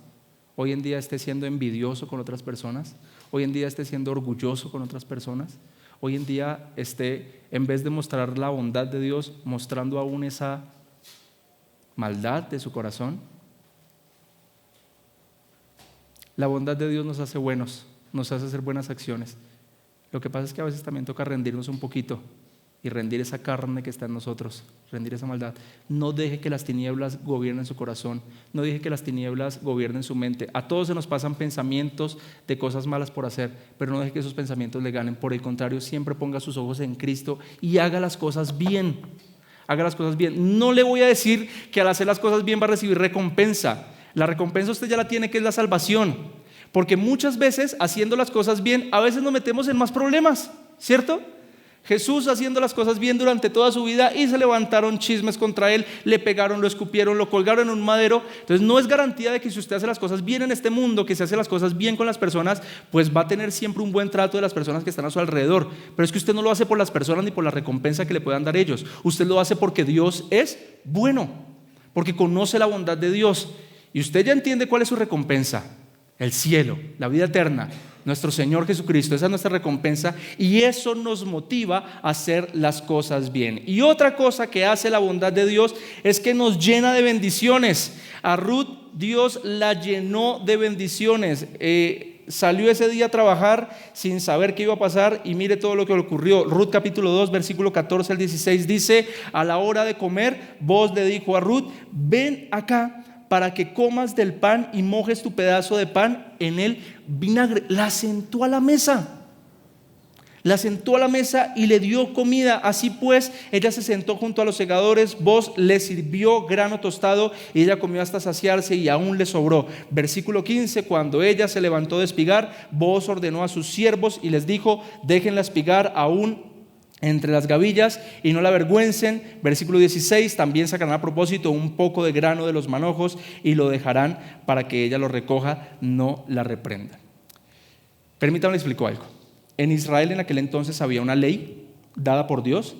Hoy en día esté siendo envidioso con otras personas. Hoy en día esté siendo orgulloso con otras personas. Hoy en día esté, en vez de mostrar la bondad de Dios, mostrando aún esa maldad de su corazón. La bondad de Dios nos hace buenos, nos hace hacer buenas acciones. Lo que pasa es que a veces también toca rendirnos un poquito y rendir esa carne que está en nosotros, rendir esa maldad. No deje que las tinieblas gobiernen su corazón, no deje que las tinieblas gobiernen su mente. A todos se nos pasan pensamientos de cosas malas por hacer, pero no deje que esos pensamientos le ganen. Por el contrario, siempre ponga sus ojos en Cristo y haga las cosas bien. Haga las cosas bien. No le voy a decir que al hacer las cosas bien va a recibir recompensa. La recompensa usted ya la tiene, que es la salvación. Porque muchas veces, haciendo las cosas bien, a veces nos metemos en más problemas, ¿cierto? Jesús haciendo las cosas bien durante toda su vida y se levantaron chismes contra él, le pegaron, lo escupieron, lo colgaron en un madero. Entonces no es garantía de que si usted hace las cosas bien en este mundo, que se hace las cosas bien con las personas, pues va a tener siempre un buen trato de las personas que están a su alrededor. Pero es que usted no lo hace por las personas ni por la recompensa que le puedan dar ellos. Usted lo hace porque Dios es bueno, porque conoce la bondad de Dios. Y usted ya entiende cuál es su recompensa: el cielo, la vida eterna, nuestro Señor Jesucristo. Esa es nuestra recompensa y eso nos motiva a hacer las cosas bien. Y otra cosa que hace la bondad de Dios es que nos llena de bendiciones. A Ruth Dios la llenó de bendiciones. Salió ese día a trabajar sin saber qué iba a pasar y mire todo lo que le ocurrió. Ruth capítulo 2 versículo 14 al 16 dice: a la hora de comer, Booz le dijo a Ruth: ven acá para que comas del pan y mojes tu pedazo de pan en el vinagre. La sentó a la mesa. La sentó a la mesa y le dio comida. Así pues, ella se sentó junto a los segadores. Booz le sirvió grano tostado y ella comió hasta saciarse y aún le sobró. Versículo 15: cuando ella se levantó de espigar, Booz ordenó a sus siervos y les dijo: déjenla espigar aún entre las gavillas y no la avergüencen. Versículo 16: también sacarán a propósito un poco de grano de los manojos y lo dejarán para que ella lo recoja, no la reprendan. Permítanme explicar algo. En Israel en aquel entonces había una ley dada por Dios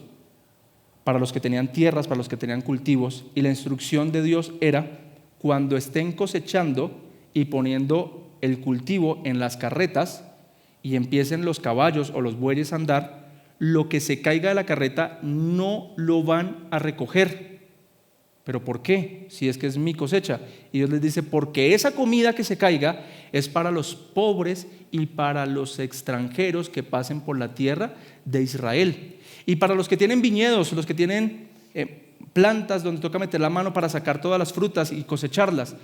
para los que tenían tierras, para los que tenían cultivos, y la instrucción de Dios era: cuando estén cosechando y poniendo el cultivo en las carretas y empiecen los caballos o los bueyes a andar, lo que se caiga de la carreta no lo van a recoger. ¿Pero por qué? Si es que es mi cosecha. Y Dios les dice: porque esa comida que se caiga es para los pobres y para los extranjeros que pasen por la tierra de Israel. Y para los que tienen viñedos, los que tienen plantas donde toca meter la mano para sacar todas las frutas y cosecharlas,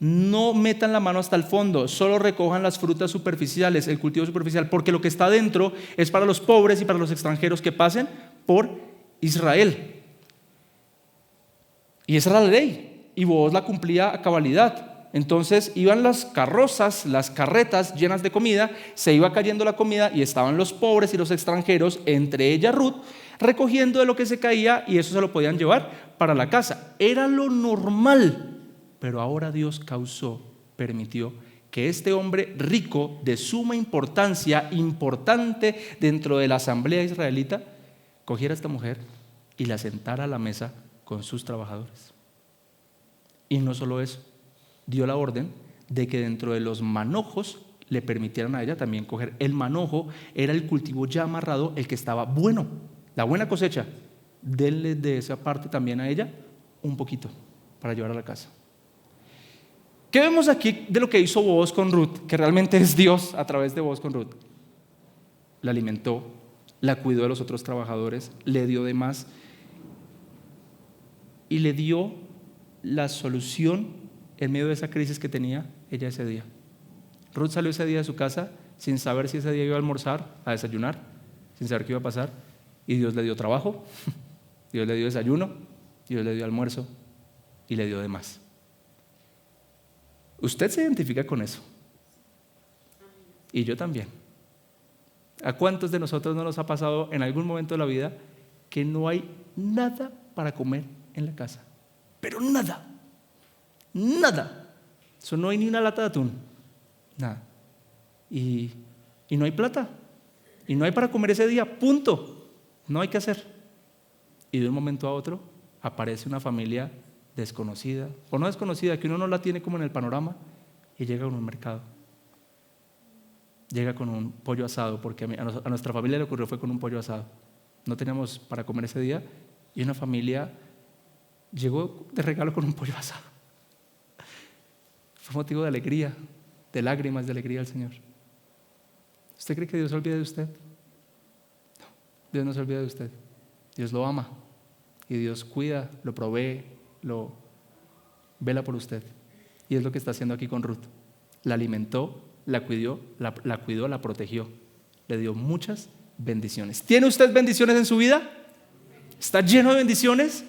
no metan la mano hasta el fondo, solo recojan las frutas superficiales, el cultivo superficial, porque lo que está dentro es para los pobres y para los extranjeros que pasen por Israel. Y esa era la ley, y Booz la cumplía a cabalidad. Entonces iban las carrozas, las carretas llenas de comida, se iba cayendo la comida y estaban los pobres y los extranjeros, entre ellas Ruth, recogiendo de lo que se caía, y eso se lo podían llevar para la casa. Era lo normal. Pero ahora Dios permitió que este hombre rico, de suma importancia, importante dentro de la asamblea israelita, cogiera a esta mujer y la sentara a la mesa con sus trabajadores. Y no solo eso, dio la orden de que dentro de los manojos le permitieran a ella también coger. El manojo era el cultivo ya amarrado, el que estaba bueno, la buena cosecha. Denle de esa parte también a ella un poquito para llevar a la casa. ¿Qué vemos aquí de lo que hizo Booz con Ruth? Que realmente es Dios a través de Booz con Ruth. La alimentó, la cuidó de los otros trabajadores, le dio de más y le dio la solución en medio de esa crisis que tenía ella ese día. Ruth salió ese día de su casa sin saber si ese día iba a almorzar, a desayunar, sin saber qué iba a pasar, y Dios le dio trabajo, Dios le dio desayuno, Dios le dio almuerzo y le dio de más. Usted se identifica con eso. Y yo también. ¿A cuántos de nosotros no nos ha pasado en algún momento de la vida que no hay nada para comer en la casa? Pero nada. Nada. Eso no hay ni una lata de atún. Nada. Y no hay plata. Y no hay para comer ese día. Punto. No hay que hacer. Y de un momento a otro aparece una familia desconocida o no desconocida, que uno no la tiene como en el panorama, y llega a un mercado, llega con un pollo asado, porque a nuestra familia le ocurrió fue con un pollo asado. No teníamos para comer ese día y una familia llegó de regalo con un pollo asado. Fue motivo de alegría, de lágrimas de alegría al Señor. ¿Usted cree que Dios se olvida de usted? No, Dios no se olvida de usted. Dios lo ama y Dios cuida, lo provee, lo vela por usted. Y es lo que está haciendo aquí con Ruth. La alimentó, la cuidó, la protegió. Le dio muchas bendiciones. ¿Tiene usted bendiciones en su vida? ¿Está lleno de bendiciones?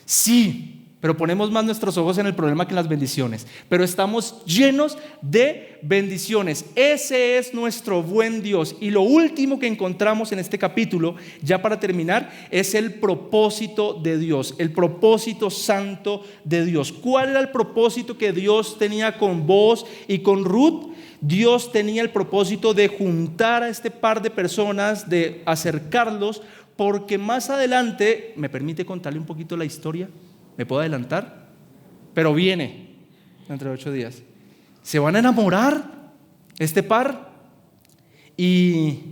Sí. Pero ponemos más nuestros ojos en el problema que en las bendiciones. Pero estamos llenos de bendiciones. Ese es nuestro buen Dios. Y lo último que encontramos en este capítulo, ya para terminar, es el propósito de Dios, el propósito santo de Dios. ¿Cuál era el propósito que Dios tenía con Booz y con Ruth? Dios tenía el propósito de juntar a este par de personas, de acercarlos, porque más adelante, ¿me permite contarle un poquito la historia? ¿Me puedo adelantar? Pero viene dentro de 8 días. Se van a enamorar este par y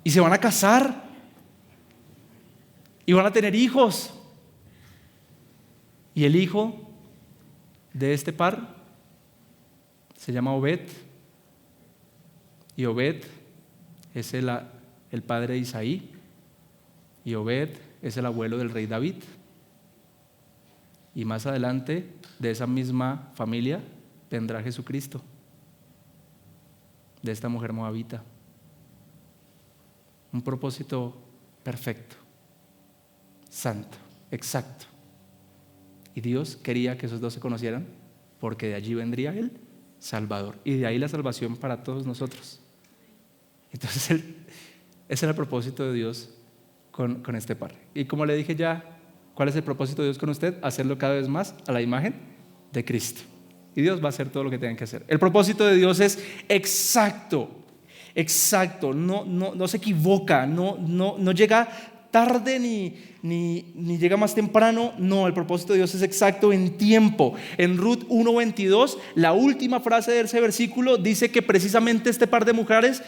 se van a casar y van a tener hijos. Y el hijo de este par se llama Obed. Y Obed es el padre de Isaí. Y Obed es el abuelo del rey David. Y más adelante, de esa misma familia, vendrá Jesucristo, de esta mujer moabita. Un propósito perfecto, santo, exacto. Y Dios quería que esos dos se conocieran, porque de allí vendría el Salvador. Y de ahí la salvación para todos nosotros. Entonces, ese era el propósito de Dios con este par. Y como le dije ya, ¿cuál es el propósito de Dios con usted? Hacerlo cada vez más a la imagen de Cristo. Y Dios va a hacer todo lo que tenga que hacer. El propósito de Dios es exacto, no se equivoca, no llega tarde ni llega más temprano. No, el propósito de Dios es exacto en tiempo. En Ruth 1:22, la última frase de ese versículo dice que precisamente este par de mujeres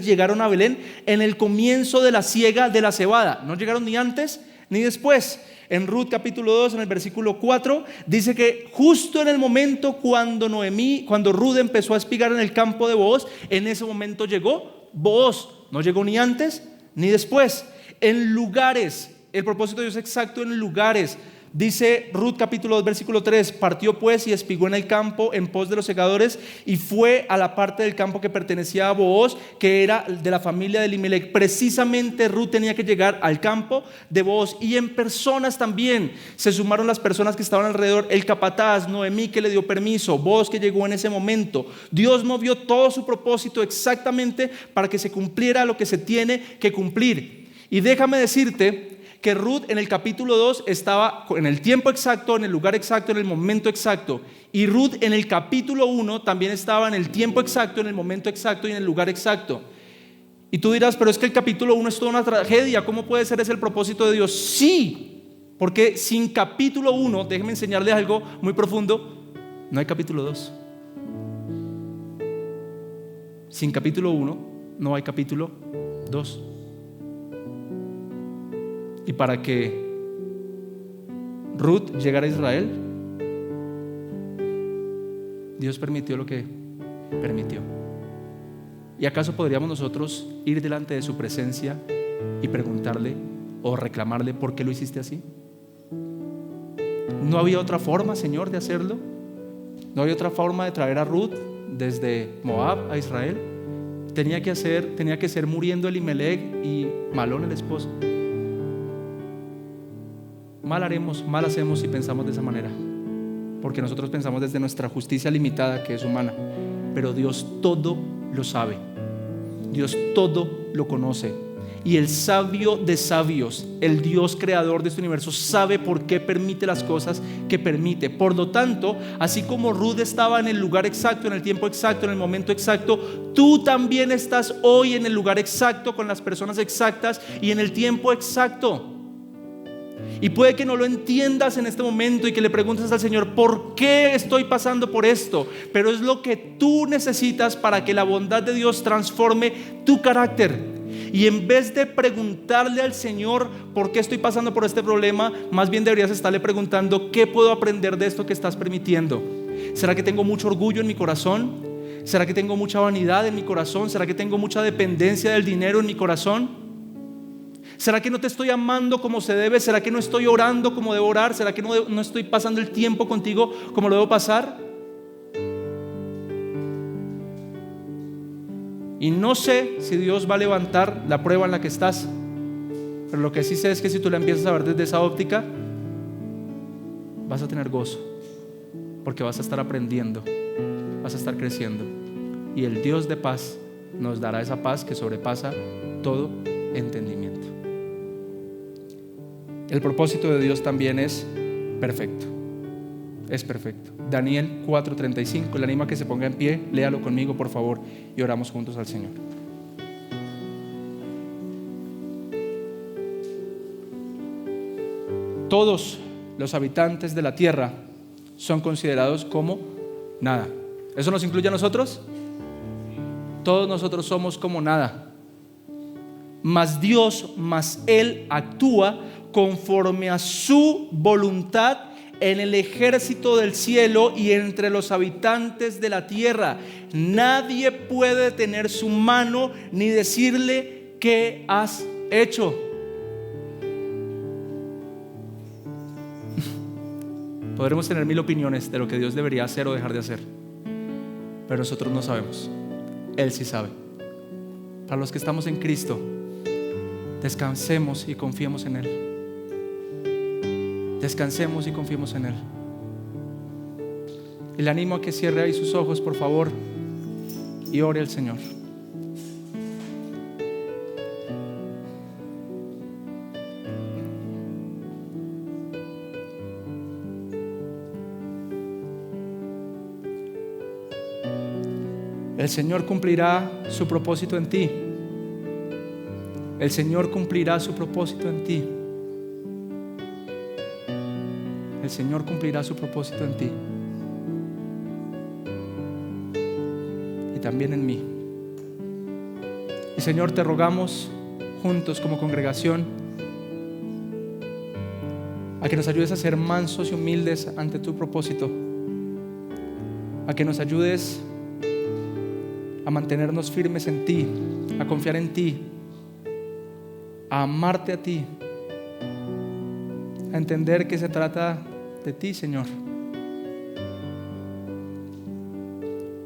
llegaron a Belén en el comienzo de la siega de la cebada. No llegaron ni antes ni después. En Ruth capítulo 2, en el versículo 4, dice que justo en el momento cuando Ruth empezó a espigar en el campo de Booz, en ese momento llegó Booz. No llegó ni antes ni después. En lugares, el propósito de Dios es exacto en lugares. Dice Ruth capítulo 2 versículo 3: partió pues y espigó en el campo en pos de los segadores y fue a la parte del campo que pertenecía a Booz, que era de la familia de Elimelec. Precisamente Ruth tenía que llegar al campo de Booz. Y en personas también se sumaron las personas que estaban alrededor: el capataz, Noemí, que le dio permiso, Booz, que llegó en ese momento. Dios movió todo su propósito exactamente para que se cumpliera lo que se tiene que cumplir. Y déjame decirte que Ruth en el capítulo 2 estaba en el tiempo exacto, en el lugar exacto, en el momento exacto. Y Ruth en el capítulo 1 también estaba en el tiempo exacto, en el momento exacto y en el lugar exacto. Y tú dirás, pero es que el capítulo 1 es toda una tragedia. ¿Cómo puede ser ese el propósito de Dios? Sí, porque sin capítulo 1, déjeme enseñarle algo muy profundo, no hay capítulo 2. Sin capítulo 1 no hay capítulo 2. Y para que Ruth llegara a Israel, Dios permitió lo que permitió. ¿Y acaso podríamos nosotros ir delante de su presencia y preguntarle o reclamarle por qué lo hiciste así? ¿No había otra forma, Señor, de hacerlo? ¿No había otra forma de traer a Ruth desde Moab a Israel? Tenía que ser muriendo Elimelec y Malón el esposo. Mal hacemos si pensamos de esa manera, porque nosotros pensamos desde nuestra justicia limitada, que es humana. Pero Dios todo lo sabe, Dios todo lo conoce. Y el sabio de sabios, el Dios creador de este universo, sabe por qué permite las cosas que permite. Por lo tanto, así como Ruth estaba en el lugar exacto, en el tiempo exacto, en el momento exacto, tú también estás hoy en el lugar exacto, con las personas exactas y en el tiempo exacto. Y puede que no lo entiendas en este momento y que le preguntes al Señor: ¿por qué estoy pasando por esto? Pero es lo que tú necesitas para que la bondad de Dios transforme tu carácter. Y en vez de preguntarle al Señor por qué estoy pasando por este problema, más bien deberías estarle preguntando: ¿qué puedo aprender de esto que estás permitiendo? ¿Será que tengo mucho orgullo en mi corazón? ¿Será que tengo mucha vanidad en mi corazón? ¿Será que tengo mucha dependencia del dinero en mi corazón? ¿Será que no te estoy amando como se debe? ¿Será que no estoy orando como debo orar? ¿Será que no estoy pasando el tiempo contigo como lo debo pasar? Y no sé si Dios va a levantar la prueba en la que estás, pero lo que sí sé es que si tú la empiezas a ver desde esa óptica, vas a tener gozo, porque vas a estar aprendiendo, vas a estar creciendo, y el Dios de paz nos dará esa paz que sobrepasa todo entendimiento. El propósito de Dios también es perfecto. Es perfecto. Daniel 4:35. Le animo a que se ponga en pie, léalo conmigo por favor y oramos juntos al Señor. Todos los habitantes de la tierra son considerados como nada. ¿Eso nos incluye a nosotros? Todos nosotros somos como nada. Mas Dios, Él actúa conforme a su voluntad en el ejército del cielo y entre los habitantes de la tierra. Nadie puede detener su mano ni decirle: ¿qué has hecho? Podremos tener 1000 opiniones de lo que Dios debería hacer o dejar de hacer, pero nosotros no sabemos. Él sí sabe. Para los que estamos en Cristo, descansemos y confiemos en Él. Descansemos y confiemos en Él. Y le animo a que cierre ahí sus ojos, por favor, y ore al Señor. El Señor cumplirá su propósito en ti. El Señor cumplirá su propósito en ti. El Señor cumplirá su propósito en ti y también en mí. Y Señor, te rogamos juntos como congregación a que nos ayudes a ser mansos y humildes ante tu propósito, a que nos ayudes a mantenernos firmes en ti, a confiar en ti, a amarte a ti, a entender que se trata de ti, Señor,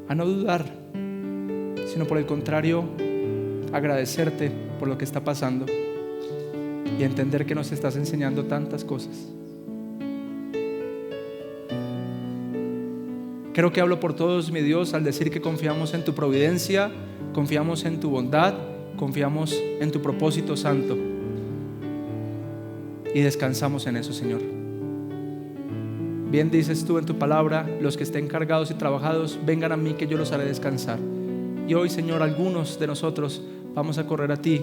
a no dudar, sino por el contrario, agradecerte por lo que está pasando y entender que nos estás enseñando tantas cosas. Creo que hablo por todos, mi Dios, al decir que confiamos en tu providencia, confiamos en tu bondad, confiamos en tu propósito santo y descansamos en eso, Señor. Bien dices tú en tu palabra: los que estén cargados y trabajados, vengan a mí que yo los haré descansar. Y hoy, Señor, algunos de nosotros vamos a correr a ti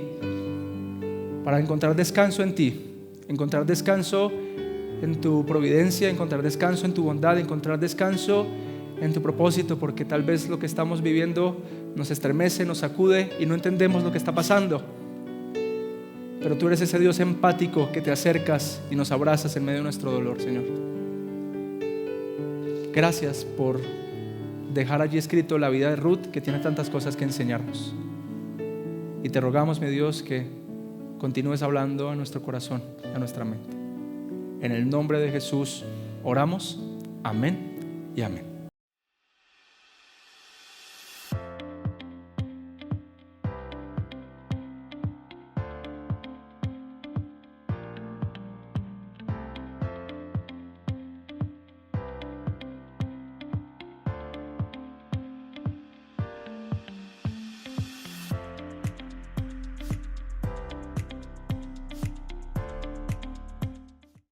para encontrar descanso en ti, encontrar descanso en tu providencia, encontrar descanso en tu bondad, encontrar descanso en tu propósito, porque tal vez lo que estamos viviendo nos estremece, nos sacude y no entendemos lo que está pasando. Pero tú eres ese Dios empático que te acercas y nos abrazas en medio de nuestro dolor, Señor. Gracias por dejar allí escrito la vida de Ruth, que tiene tantas cosas que enseñarnos. Y te rogamos, mi Dios, que continúes hablando a nuestro corazón, a nuestra mente. En el nombre de Jesús oramos. Amén y amén.